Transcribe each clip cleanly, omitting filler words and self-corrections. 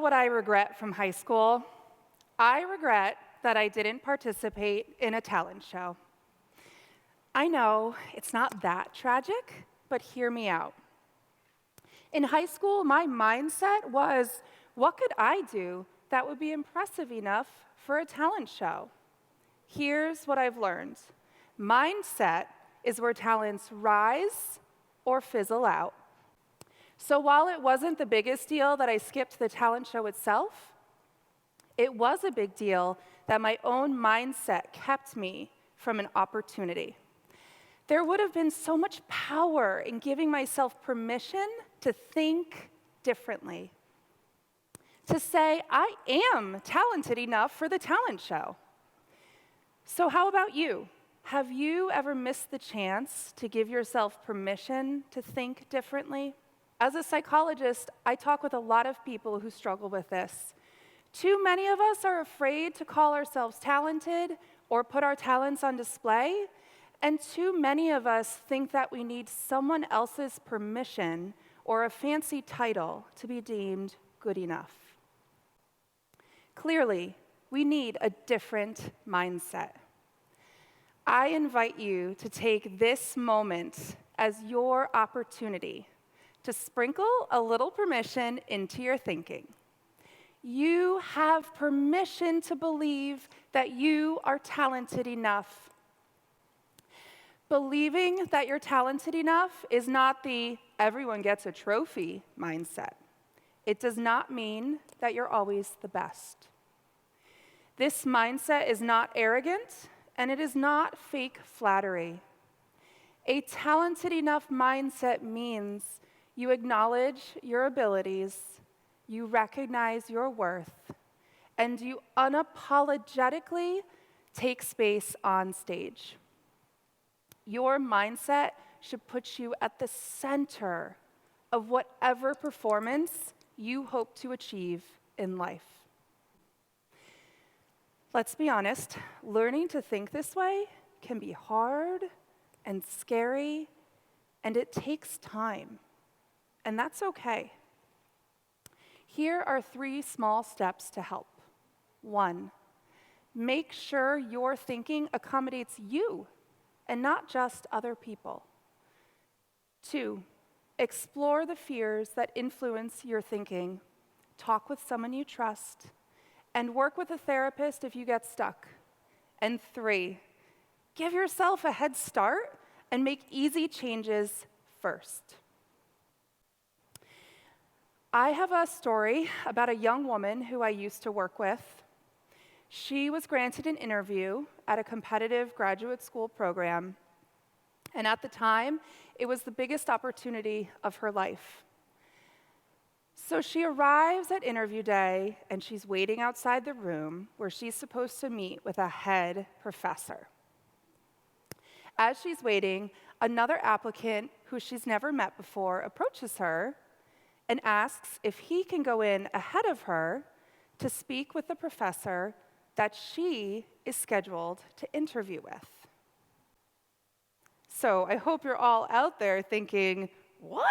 what I regret from high school? I regret that I didn't participate in a talent show. I know it's not that tragic, but hear me out. In high school, my mindset was, what could I do that would be impressive enough for a talent show? Here's what I've learned. Mindset is where talents rise or fizzle out. So while it wasn't the biggest deal that I skipped the talent show itself, it was a big deal that my own mindset kept me from an opportunity. There would have been so much power in giving myself permission to think differently, to say, I am talented enough for the talent show. So how about you? Have you ever missed the chance to give yourself permission to think differently? As a psychologist, I talk with a lot of people who struggle with this. Too many of us are afraid to call ourselves talented or put our talents on display, and too many of us think that we need someone else's permission or a fancy title to be deemed good enough. Clearly, we need a different mindset. I invite you to take this moment as your opportunity to sprinkle a little permission into your thinking. You have permission to believe that you are talented enough. Believing that you're talented enough is not the everyone gets a trophy mindset. It does not mean that you're always the best. This mindset is not arrogant, and it is not fake flattery. A talented enough mindset means you acknowledge your abilities, you recognize your worth, and you unapologetically take space on stage. Your mindset should put you at the center of whatever performance you hope to achieve in life. Let's be honest, learning to think this way can be hard and scary, and it takes time, and that's okay. Here are 3 small steps to help. 1, make sure your thinking accommodates you and not just other people. 2, explore the fears that influence your thinking. Talk with someone you trust, and work with a therapist if you get stuck. And 3, give yourself a head start and make easy changes first. I have a story about a young woman who I used to work with. She was granted an interview at a competitive graduate school program, and at the time, it was the biggest opportunity of her life. So she arrives at interview day, and she's waiting outside the room where she's supposed to meet with a head professor. As she's waiting, another applicant who she's never met before approaches her and asks if he can go in ahead of her to speak with the professor that she is scheduled to interview with. So I hope you're all out there thinking, what?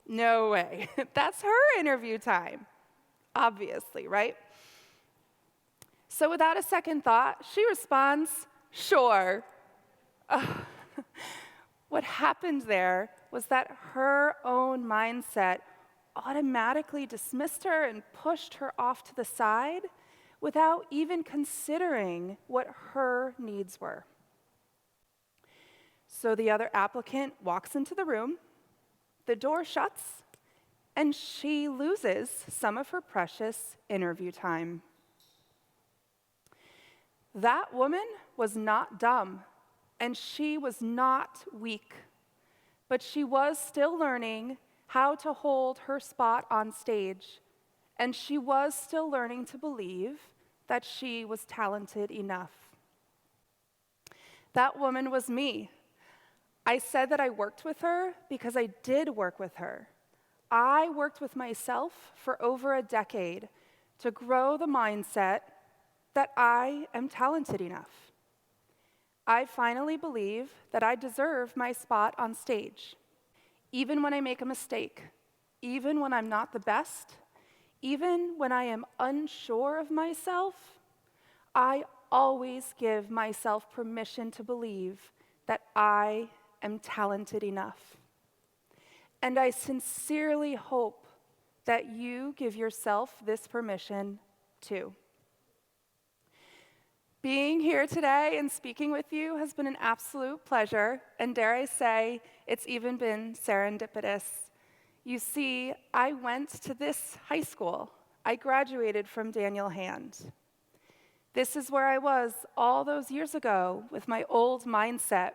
No way. That's her interview time. Obviously, right? So without a second thought, she responds, sure. What happened there was that her own mindset automatically dismissed her and pushed her off to the side without even considering what her needs were. So the other applicant walks into the room, the door shuts, and she loses some of her precious interview time. That woman was not dumb, and she was not weak, but she was still learning how to hold her spot on stage, and she was still learning to believe that she was talented enough. That woman was me. I said that I worked with her because I did work with her. I worked with myself for over a decade to grow the mindset that I am talented enough. I finally believe that I deserve my spot on stage. Even when I make a mistake, even when I'm not the best, even when I am unsure of myself, I always give myself permission to believe that I am talented enough. And I sincerely hope that you give yourself this permission too. Being here today and speaking with you has been an absolute pleasure, and dare I say, it's even been serendipitous. You see, I went to this high school. I graduated from Daniel Hand. This is where I was all those years ago with my old mindset.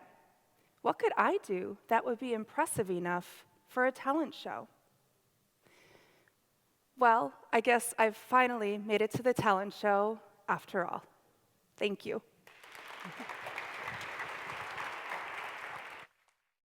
What could I do that would be impressive enough for a talent show? Well, I guess I've finally made it to the talent show after all. Thank you.